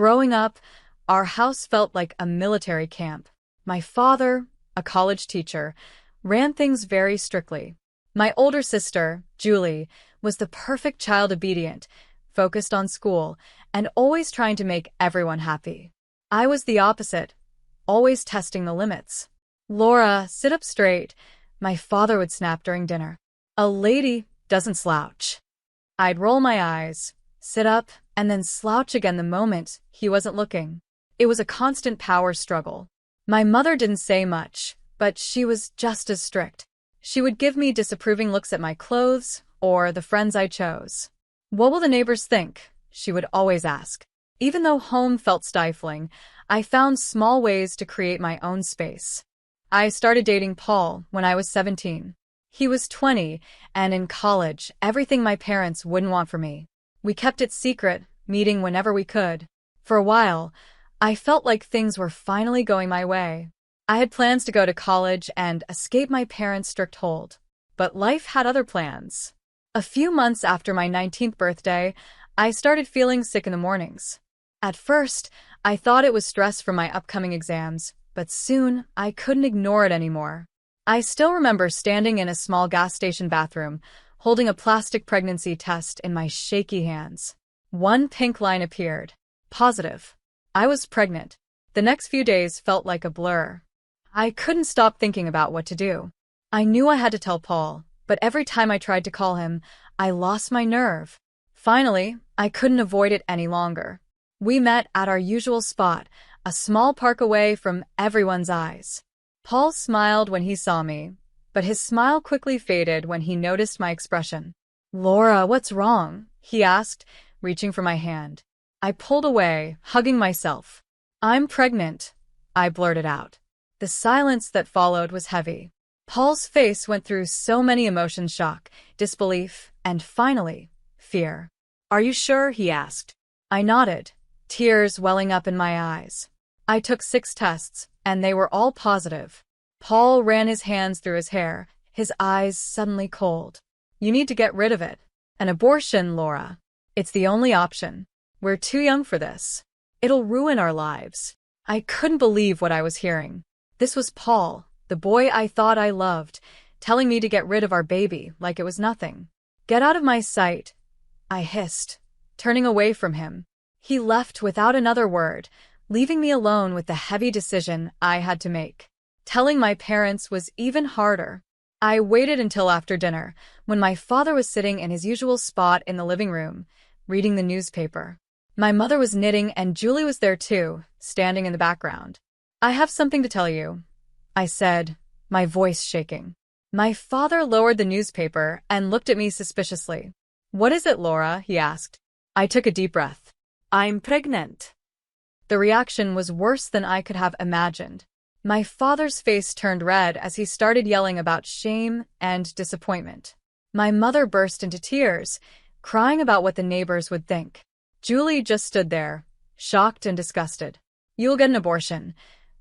Growing up, our house felt like a military camp. My father, a college teacher, ran things very strictly. My older sister, Julie, was the perfect child, obedient, focused on school, and always trying to make everyone happy. I was the opposite, always testing the limits. "Laura, sit up straight," my father would snap during dinner. "A lady doesn't slouch." I'd roll my eyes, sit up, and then slouch again the moment he wasn't looking. It was a constant power struggle. My mother didn't say much, but she was just as strict. She would give me disapproving looks at my clothes or the friends I chose. "What will the neighbors think?" she would always ask. Even though home felt stifling, I found small ways to create my own space. I started dating Paul when I was 17. He was 20, and in college, everything my parents wouldn't want for me. We kept it secret, meeting whenever we could. For a while, I felt like things were finally going my way. I had plans to go to college and escape my parents' strict hold. But life had other plans. A few months after my 19th birthday, I started feeling sick in the mornings. At first, I thought it was stress from my upcoming exams, but soon I couldn't ignore it anymore. I still remember standing in a small gas station bathroom, holding a plastic pregnancy test in my shaky hands. One pink line appeared. Positive. I was pregnant. The next few days felt like a blur. I couldn't stop thinking about what to do. I knew I had to tell Paul, but every time I tried to call him, I lost my nerve. Finally, I couldn't avoid it any longer. We met at our usual spot, a small park away from everyone's eyes. Paul smiled when he saw me, but his smile quickly faded when he noticed my expression. "Laura, what's wrong?" he asked, reaching for my hand. I pulled away, hugging myself. "I'm pregnant," I blurted out. The silence that followed was heavy. Paul's face went through so many emotions: shock, disbelief, and finally, fear. "Are you sure?" he asked. I nodded, tears welling up in my eyes. I took 6 tests, and they were all positive. Paul ran his hands through his hair, his eyes suddenly cold. "You need to get rid of it. An abortion, Laura. It's the only option. We're too young for this. It'll ruin our lives." I couldn't believe what I was hearing. This was Paul, the boy I thought I loved, telling me to get rid of our baby like it was nothing. "Get out of my sight," I hissed, turning away from him. He left without another word, leaving me alone with the heavy decision I had to make. Telling my parents was even harder. I waited until after dinner, when my father was sitting in his usual spot in the living room, reading the newspaper. My mother was knitting and Julie was there too, standing in the background. "I have something to tell you," I said, my voice shaking. My father lowered the newspaper and looked at me suspiciously. "What is it, Laura?" he asked. I took a deep breath. "I'm pregnant." The reaction was worse than I could have imagined. My father's face turned red as he started yelling about shame and disappointment. My mother burst into tears, crying about what the neighbors would think. Julie just stood there, shocked and disgusted. "You'll get an abortion,"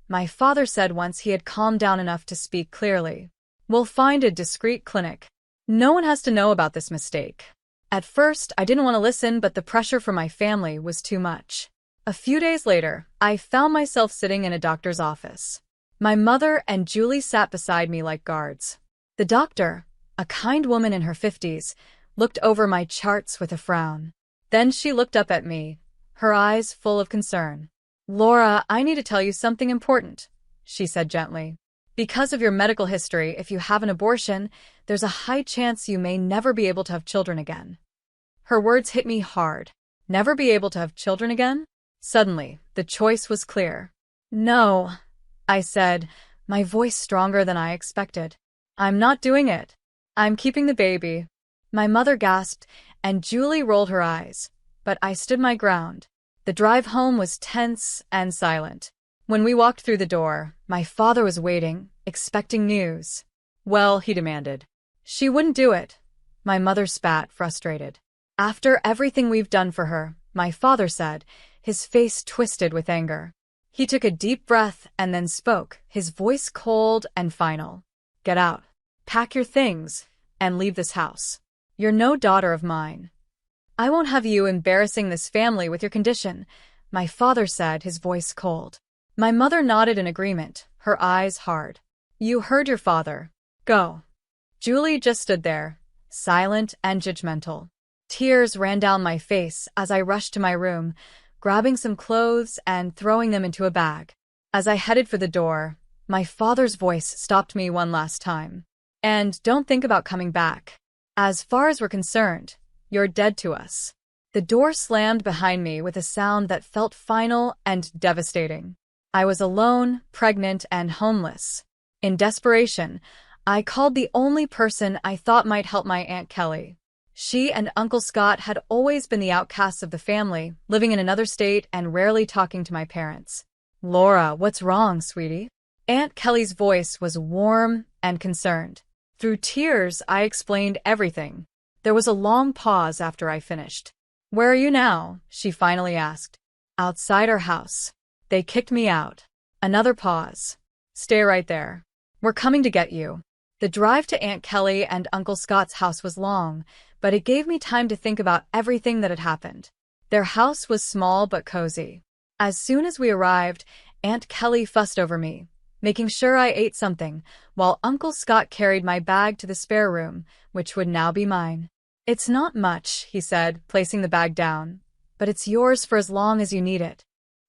my father said once he had calmed down enough to speak clearly. "We'll find a discreet clinic. No one has to know about this mistake." At first, I didn't want to listen, but the pressure from my family was too much. A few days later, I found myself sitting in a doctor's office. My mother and Julie sat beside me like guards. The doctor, a kind woman in her 50s, looked over my charts with a frown. Then she looked up at me, her eyes full of concern. "Laura, I need to tell you something important," she said gently. "Because of your medical history, if you have an abortion, there's a high chance you may never be able to have children again." Her words hit me hard. Never be able to have children again? Suddenly, the choice was clear. "No," I said, my voice stronger than I expected. "I'm not doing it. I'm keeping the baby." My mother gasped, and Julie rolled her eyes, but I stood my ground. The drive home was tense and silent. When we walked through the door, my father was waiting, expecting news. "Well," he demanded. "She wouldn't do it." My mother spat, frustrated. "After everything we've done for her," my father said, his face twisted with anger. He took a deep breath and then spoke, his voice cold and final. "Get out. Pack your things, and leave this house. You're no daughter of mine. I won't have you embarrassing this family with your condition." my father said, his voice cold. My mother nodded in agreement, her eyes hard. You heard your father. Go. Julie just stood there, silent and judgmental. Tears ran down my face as I rushed to my room, grabbing some clothes and throwing them into a bag. As I headed for the door, my father's voice stopped me one last time. And don't think about coming back. As far as we're concerned, you're dead to us. The door slammed behind me with a sound that felt final and devastating. I was alone, pregnant, and homeless. In desperation, I called the only person I thought might help, my Aunt Kelly. She and Uncle Scott had always been the outcasts of the family, living in another state and rarely talking to my parents. Laura, what's wrong, sweetie? Aunt Kelly's voice was warm and concerned. Through tears, I explained everything. There was a long pause after I finished. Where are you now? She finally asked. Outside our house. They kicked me out. Another pause. Stay right there. We're coming to get you. The drive to Aunt Kelly and Uncle Scott's house was long, but it gave me time to think about everything that had happened. Their house was small but cozy. As soon as we arrived, Aunt Kelly fussed over me, making sure I ate something, while Uncle Scott carried my bag to the spare room, which would now be mine. It's not much, he said, placing the bag down, but it's yours for as long as you need it.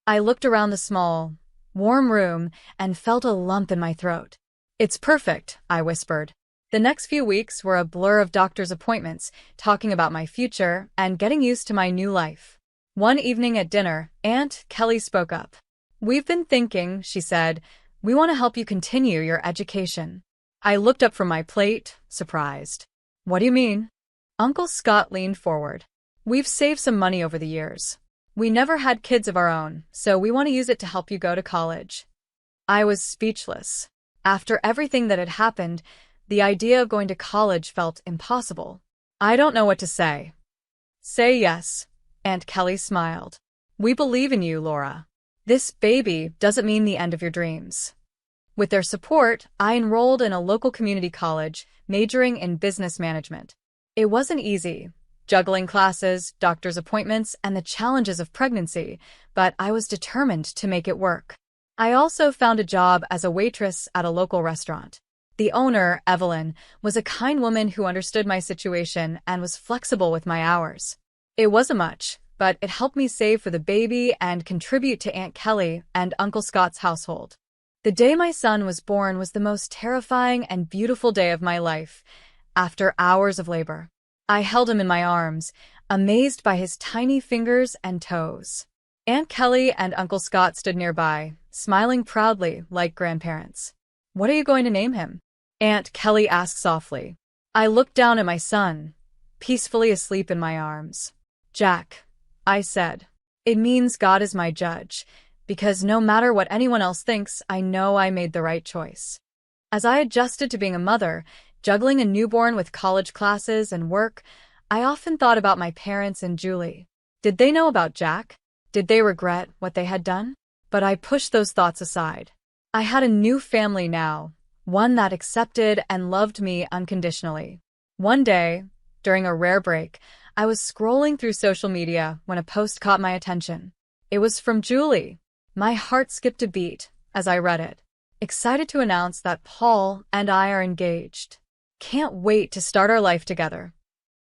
I looked around the small, warm room and felt a lump in my throat. It's perfect, I whispered. The next few weeks were a blur of doctor's appointments, talking about my future and getting used to my new life. One evening at dinner, Aunt Kelly spoke up. We've been thinking, she said, we want to help you continue your education. I looked up from my plate, surprised. What do you mean? Uncle Scott leaned forward. We've saved some money over the years. We never had kids of our own, so we want to use it to help you go to college. I was speechless. After everything that had happened, the idea of going to college felt impossible. I don't know what to say. Say yes, Aunt Kelly smiled. We believe in you, Laura. This baby doesn't mean the end of your dreams. With their support, I enrolled in a local community college, majoring in business management. It wasn't easy, juggling classes, doctor's appointments, and the challenges of pregnancy, but I was determined to make it work. I also found a job as a waitress at a local restaurant. The owner, Evelyn, was a kind woman who understood my situation and was flexible with my hours. It wasn't much, but it helped me save for the baby and contribute to Aunt Kelly and Uncle Scott's household. The day my son was born was the most terrifying and beautiful day of my life. After hours of labor, I held him in my arms, amazed by his tiny fingers and toes. Aunt Kelly and Uncle Scott stood nearby, smiling proudly like grandparents. What are you going to name him? Aunt Kelly asked softly. I looked down at my son, peacefully asleep in my arms. Jack, I said. It means God is my judge, because no matter what anyone else thinks, I know I made the right choice. As I adjusted to being a mother, juggling a newborn with college classes and work, I often thought about my parents and Julie. Did they know about Jack? Did they regret what they had done? But I pushed those thoughts aside. I had a new family now, one that accepted and loved me unconditionally. One day, during a rare break, I was scrolling through social media when a post caught my attention. It was from Julie. My heart skipped a beat as I read it, excited to announce that Paul and I are engaged. Can't wait to start our life together.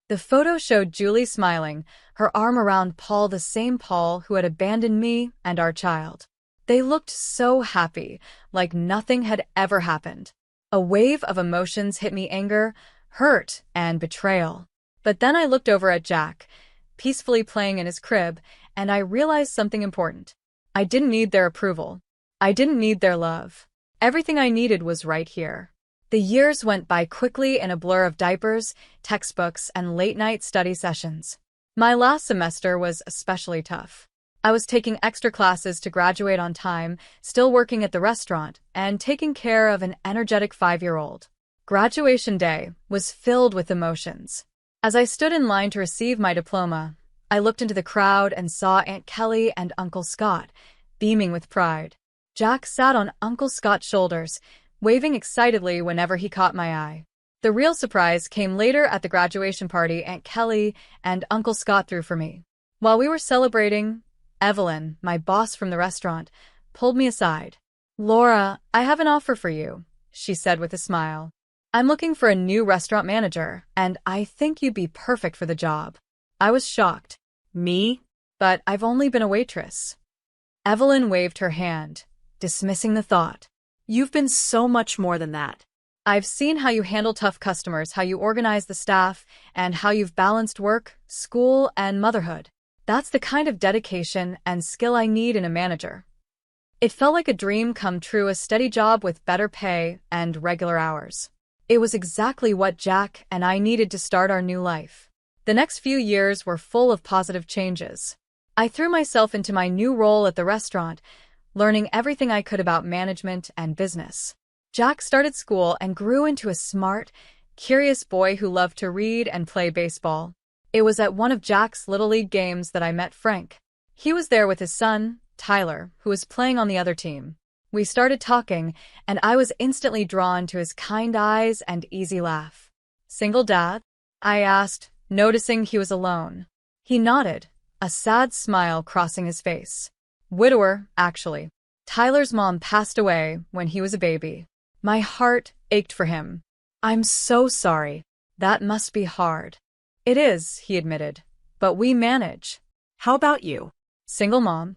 The photo showed Julie smiling, her arm around Paul, the same Paul who had abandoned me and our child. They looked so happy, like nothing had ever happened. A wave of emotions hit me: anger, hurt, and betrayal. But then I looked over at Jack, peacefully playing in his crib, and I realized something important. I didn't need their approval. I didn't need their love. Everything I needed was right here. The years went by quickly in a blur of diapers, textbooks, and late-night study sessions. My last semester was especially tough. I was taking extra classes to graduate on time, still working at the restaurant, and taking care of an energetic 5-year-old. Graduation day was filled with emotions. As I stood in line to receive my diploma, I looked into the crowd and saw Aunt Kelly and Uncle Scott, beaming with pride. Jack sat on Uncle Scott's shoulders, waving excitedly whenever he caught my eye. The real surprise came later at the graduation party Aunt Kelly and Uncle Scott threw for me. While we were celebrating, Evelyn, my boss from the restaurant, pulled me aside. "Laura, I have an offer for you," she said with a smile. "I'm looking for a new restaurant manager, and I think you'd be perfect for the job." I was shocked. "Me? But I've only been a waitress." Evelyn waved her hand, dismissing the thought. "You've been so much more than that. I've seen how you handle tough customers, how you organize the staff, and how you've balanced work, school, and motherhood. That's the kind of dedication and skill I need in a manager." It felt like a dream come true, a steady job with better pay and regular hours. It was exactly what Jack and I needed to start our new life. The next few years were full of positive changes. I threw myself into my new role at the restaurant, learning everything I could about management and business. Jack started school and grew into a smart, curious boy who loved to read and play baseball. It was at one of Jack's Little League games that I met Frank. He was there with his son, Tyler, who was playing on the other team. We started talking, and I was instantly drawn to his kind eyes and easy laugh. "Single dad?" I asked, noticing he was alone. He nodded, a sad smile crossing his face. "Widower, actually. Tyler's mom passed away when he was a baby." My heart ached for him. "I'm so sorry. That must be hard." "It is," he admitted, "but we manage." "How about you?" "Single mom."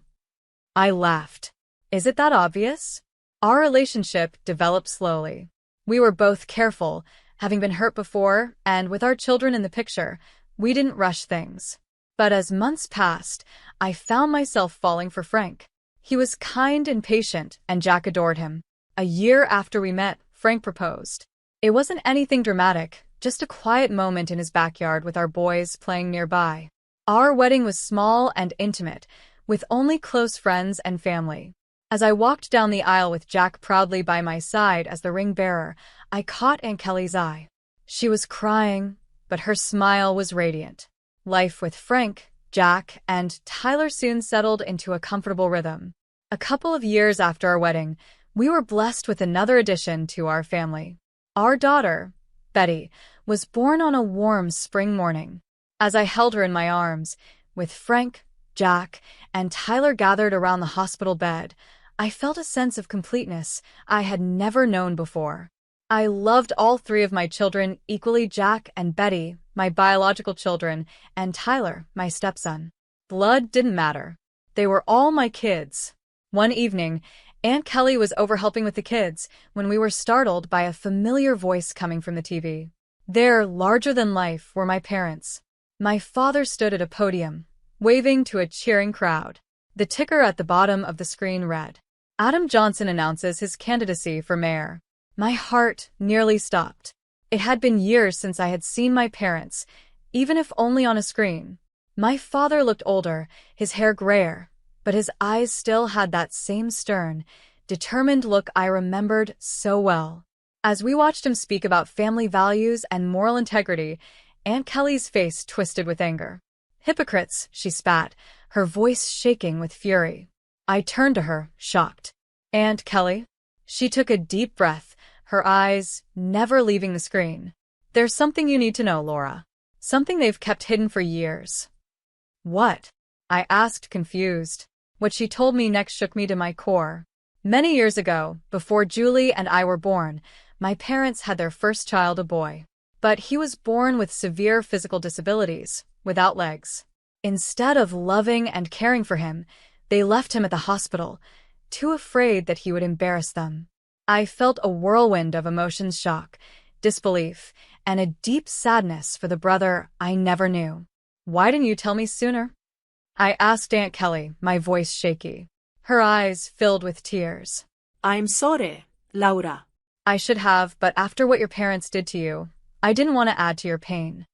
I laughed. "Is it that obvious?" Our relationship developed slowly. We were both careful, having been hurt before, and with our children in the picture, we didn't rush things. But as months passed, I found myself falling for Frank. He was kind and patient, and Jack adored him. A year after we met, Frank proposed. It wasn't anything dramatic, just a quiet moment in his backyard with our boys playing nearby. Our wedding was small and intimate, with only close friends and family. As I walked down the aisle with Jack proudly by my side as the ring bearer, I caught Aunt Kelly's eye. She was crying, but her smile was radiant. Life with Frank, Jack, and Tyler soon settled into a comfortable rhythm. A couple of years after our wedding, we were blessed with another addition to our family. Our daughter, Betty, was born on a warm spring morning. As I held her in my arms, with Frank, Jack, and Tyler gathered around the hospital bed, I felt a sense of completeness I had never known before. I loved all three of my children equally: Jack and Betty, my biological children, and Tyler, my stepson. Blood didn't matter. They were all my kids. One evening, Aunt Kelly was over helping with the kids when we were startled by a familiar voice coming from the TV. There, larger than life, were my parents. My father stood at a podium, waving to a cheering crowd. The ticker at the bottom of the screen read, "Adam Johnson announces his candidacy for mayor." My heart nearly stopped. It had been years since I had seen my parents, even if only on a screen. My father looked older, his hair grayer, but his eyes still had that same stern, determined look I remembered so well. As we watched him speak about family values and moral integrity, Aunt Kelly's face twisted with anger. "Hypocrites," she spat, her voice shaking with fury. I turned to her, shocked. "Aunt Kelly?" She took a deep breath, her eyes never leaving the screen. "There's something you need to know, Laura. Something they've kept hidden for years." "What?" I asked, confused. What she told me next shook me to my core. Many years ago, before Julie and I were born, my parents had their first child, a boy. But he was born with severe physical disabilities, without legs. Instead of loving and caring for him, they left him at the hospital, too afraid that he would embarrass them. I felt a whirlwind of emotions: shock, disbelief, and a deep sadness for the brother I never knew. "Why didn't you tell me sooner?" I asked Aunt Kelly, my voice shaky. Her eyes filled with tears. "I'm sorry, Laura." "I should have, but after what your parents did to you, I didn't want to add to your pain."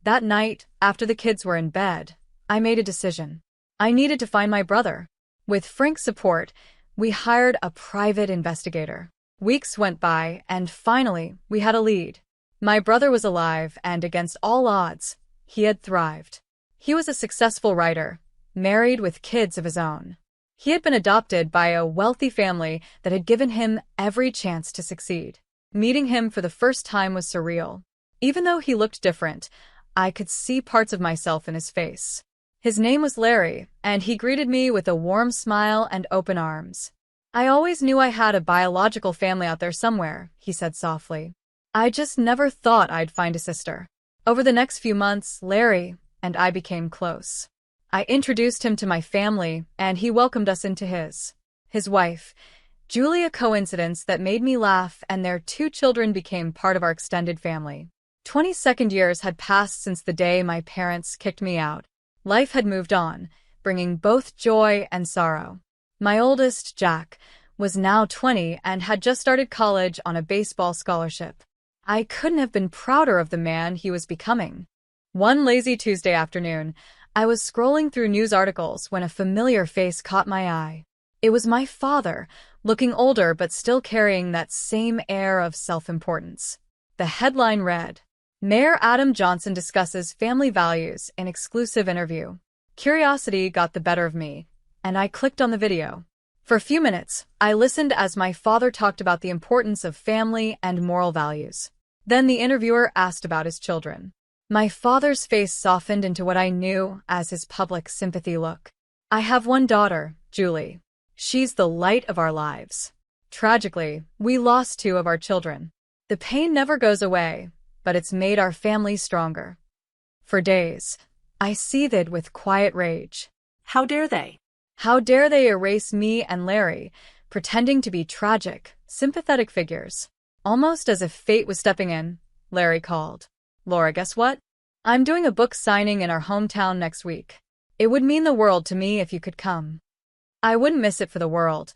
That night, after the kids were in bed, I made a decision. I needed to find my brother. With Frank's support, we hired a private investigator. Weeks went by, and finally, we had a lead. My brother was alive, and against all odds, he had thrived. He was a successful writer, married with kids of his own. He had been adopted by a wealthy family that had given him every chance to succeed. Meeting him for the first time was surreal. Even though he looked different, I could see parts of myself in his face. His name was Larry, and he greeted me with a warm smile and open arms. "I always knew I had a biological family out there somewhere," he said softly. "I just never thought I'd find a sister." Over the next few months, Larry and I became close. I introduced him to my family, and he welcomed us into his. His wife, Julie, a coincidence that made me laugh, and their 2 children became part of our extended family. 22nd years had passed since the day my parents kicked me out. Life had moved on, bringing both joy and sorrow. My oldest, Jack, was now 20 and had just started college on a baseball scholarship. I couldn't have been prouder of the man he was becoming. One lazy Tuesday afternoon, I was scrolling through news articles when a familiar face caught my eye. It was my father, looking older but still carrying that same air of self-importance. The headline read, "Mayor Adam Johnson discusses family values in exclusive interview." Curiosity got the better of me, and I clicked on the video. For a few minutes, I listened as my father talked about the importance of family and moral values. Then the interviewer asked about his children. My father's face softened into what I knew as his public sympathy look. "I have one daughter, Julie. She's the light of our lives. Tragically, we lost 2 of our children. The pain never goes away, but it's made our family stronger." For days, I seethed with quiet rage. How dare they? How dare they erase me and Larry, pretending to be tragic, sympathetic figures? Almost as if fate was stepping in, Larry called. "Laura, guess what? I'm doing a book signing in our hometown next week. It would mean the world to me if you could come." I wouldn't miss it for the world,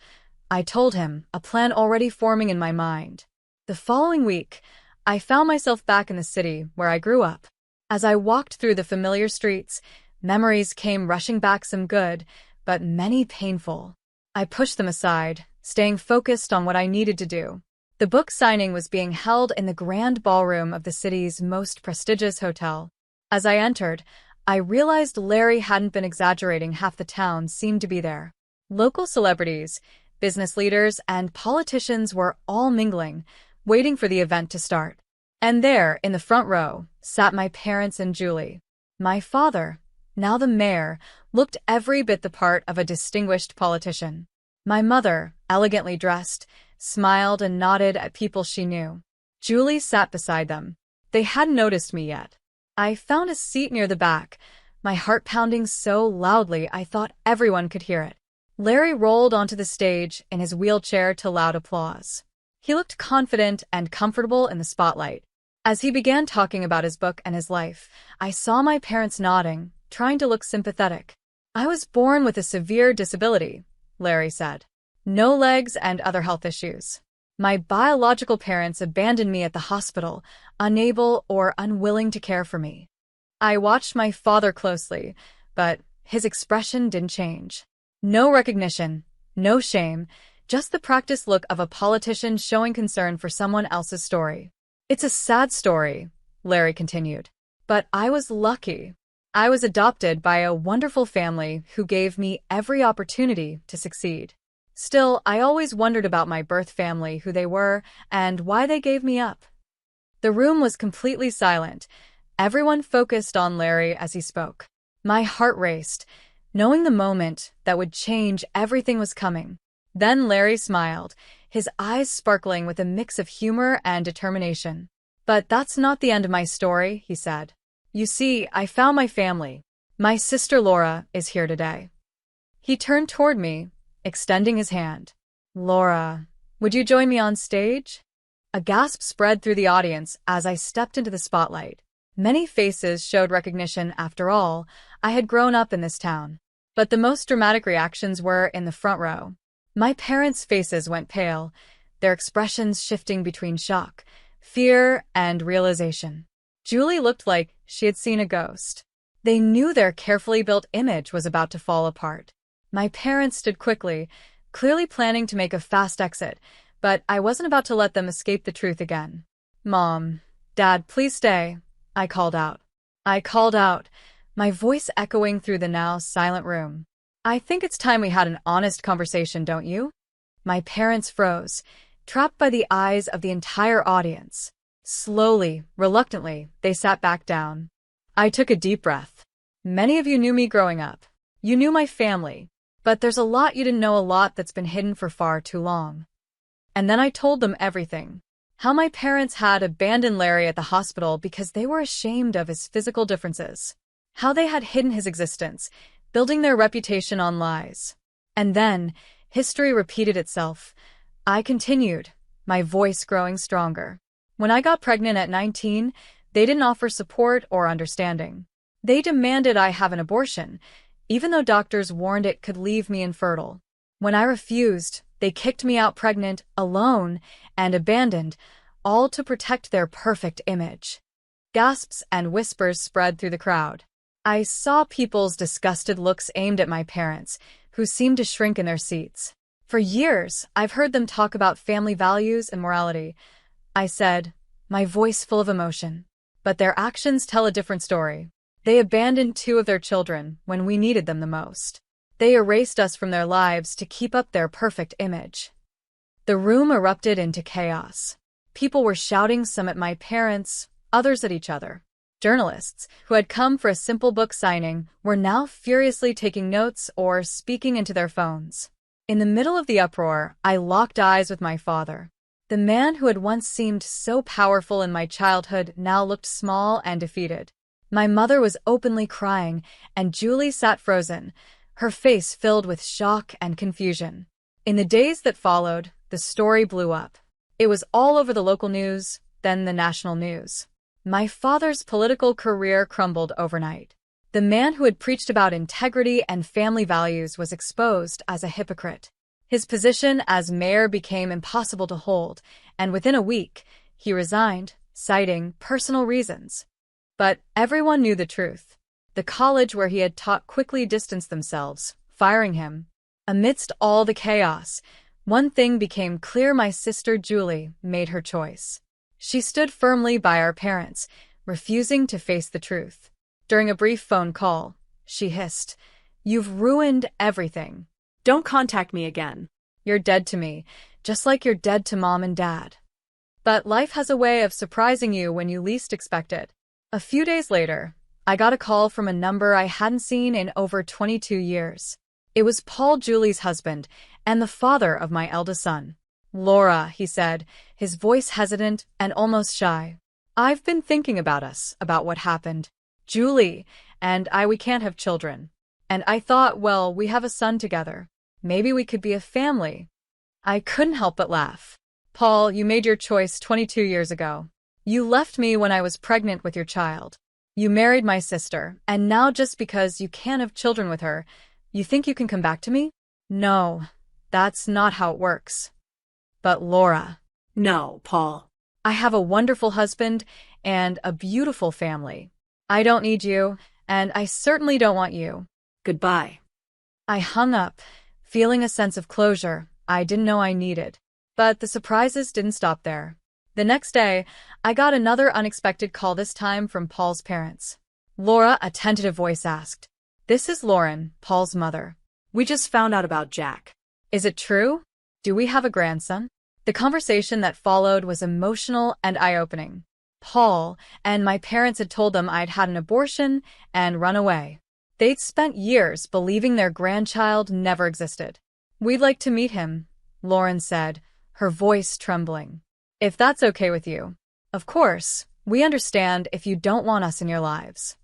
I told him, a plan already forming in my mind. The following week, I found myself back in the city where I grew up. As I walked through the familiar streets, memories came rushing back, some good, but many painful. I pushed them aside, staying focused on what I needed to do. The book signing was being held in the grand ballroom of the city's most prestigious hotel. As I entered, I realized Larry hadn't been exaggerating. Half the town seemed to be there. Local celebrities, business leaders, and politicians were all mingling, waiting for the event to start. And there, in the front row, sat my parents and Julie. My father, now the mayor, looked every bit the part of a distinguished politician. My mother, elegantly dressed, smiled and nodded at people she knew. Julie sat beside them. They hadn't noticed me yet. I found a seat near the back, my heart pounding so loudly I thought everyone could hear it. Larry rolled onto the stage in his wheelchair to loud applause. He looked confident and comfortable in the spotlight. As he began talking about his book and his life, I saw my parents nodding, trying to look sympathetic. "I was born with a severe disability," Larry said. "No legs and other health issues. My biological parents abandoned me at the hospital, unable or unwilling to care for me." I watched my father closely, but his expression didn't change. No recognition, no shame, just the practiced look of a politician showing concern for someone else's story. "It's a sad story," Larry continued, "but I was lucky. I was adopted by a wonderful family who gave me every opportunity to succeed. Still, I always wondered about my birth family, who they were, and why they gave me up." The room was completely silent, everyone focused on Larry as he spoke. My heart raced, knowing the moment that would change everything was coming. Then Larry smiled, his eyes sparkling with a mix of humor and determination. "But that's not the end of my story," he said. "You see, I found my family. My sister Laura is here today." He turned toward me, extending his hand. "Laura, would you join me on stage?" A gasp spread through the audience as I stepped into the spotlight. Many faces showed recognition. After all, I had grown up in this town. But the most dramatic reactions were in the front row. My parents' faces went pale, their expressions shifting between shock, fear, and realization. Julie looked like she had seen a ghost. They knew their carefully built image was about to fall apart. My parents stood quickly, clearly planning to make a fast exit, but I wasn't about to let them escape the truth again. "Mom, Dad, please stay," I called out. My voice echoing through the now silent room. "I think it's time we had an honest conversation, don't you?" My parents froze, trapped by the eyes of the entire audience. Slowly, reluctantly, they sat back down. I took a deep breath. Many of you knew me growing up. You knew my family. But there's a lot you didn't know, a lot that's been hidden for far too long. And then I told them everything. How my parents had abandoned Larry at the hospital because they were ashamed of his physical differences. How they had hidden his existence, building their reputation on lies. And then, history repeated itself. I continued, my voice growing stronger. When I got pregnant at 19, they didn't offer support or understanding. They demanded I have an abortion, even though doctors warned it could leave me infertile. When I refused, they kicked me out pregnant, alone, and abandoned, all to protect their perfect image. Gasps and whispers spread through the crowd. I saw people's disgusted looks aimed at my parents, who seemed to shrink in their seats. For years, I've heard them talk about family values and morality. I said, my voice full of emotion. But their actions tell a different story. They abandoned 2 of their children when we needed them the most. They erased us from their lives to keep up their perfect image. The room erupted into chaos. People were shouting, some at my parents, others at each other. Journalists, who had come for a simple book signing, were now furiously taking notes or speaking into their phones. In the middle of the uproar, I locked eyes with my father. The man who had once seemed so powerful in my childhood now looked small and defeated. My mother was openly crying, and Julie sat frozen, her face filled with shock and confusion. In the days that followed, the story blew up. It was all over the local news, then the national news. My father's political career crumbled overnight. The man who had preached about integrity and family values was exposed as a hypocrite. His position as mayor became impossible to hold, and within a week, he resigned, citing personal reasons. But everyone knew the truth. The college where he had taught quickly distanced themselves, firing him. Amidst all the chaos, one thing became clear: my sister Julie made her choice. She stood firmly by our parents, refusing to face the truth. During a brief phone call, she hissed, "You've ruined everything. Don't contact me again. You're dead to me, just like you're dead to Mom and Dad." But life has a way of surprising you when you least expect it. A few days later, I got a call from a number I hadn't seen in over 22 years. It was Paul, Julie's husband, and the father of my eldest son. "Laura," he said, his voice hesitant and almost shy. "I've been thinking about us, about what happened. Julie and we can't have children. And I thought, well, we have a son together. Maybe we could be a family." I couldn't help but laugh. "Paul, you made your choice 22 years ago. You left me when I was pregnant with your child. You married my sister, and now just because you can't have children with her, you think you can come back to me? No, that's not how it works." "But Laura." No, Paul. "I have a wonderful husband and a beautiful family. I don't need you, and I certainly don't want you." Goodbye. I hung up, feeling a sense of closure I didn't know I needed. But the surprises didn't stop there. The next day, I got another unexpected call, this time from Paul's parents. "Laura," a tentative voice asked. "This is Lauren, Paul's mother. We just found out about Jack." Is it true? Do we have a grandson?" The conversation that followed was emotional and eye-opening. Paul and my parents had told them I'd had an abortion and run away. They'd spent years believing their grandchild never existed. "We'd like to meet him," Lauren said, her voice trembling. "If that's okay with you. Of course, we understand if you don't want us in your lives."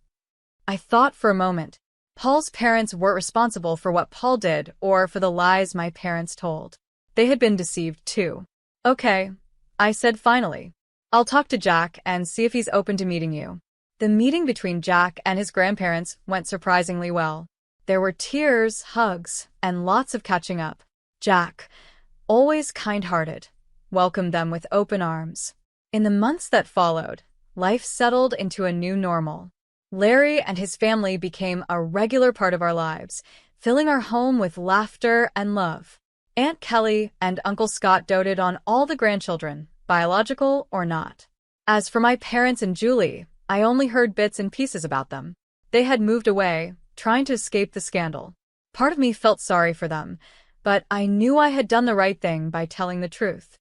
I thought for a moment. Paul's parents weren't responsible for what Paul did or for the lies my parents told. They had been deceived too. "Okay," I said finally. "I'll talk to Jack and see if he's open to meeting you." The meeting between Jack and his grandparents went surprisingly well. There were tears, hugs, and lots of catching up. Jack, always kind-hearted, welcomed them with open arms. In the months that followed, life settled into a new normal. Larry and his family became a regular part of our lives, filling our home with laughter and love. Aunt Kelly and Uncle Scott doted on all the grandchildren, biological or not. As for my parents and Julie, I only heard bits and pieces about them. They had moved away, trying to escape the scandal. Part of me felt sorry for them, but I knew I had done the right thing by telling the truth.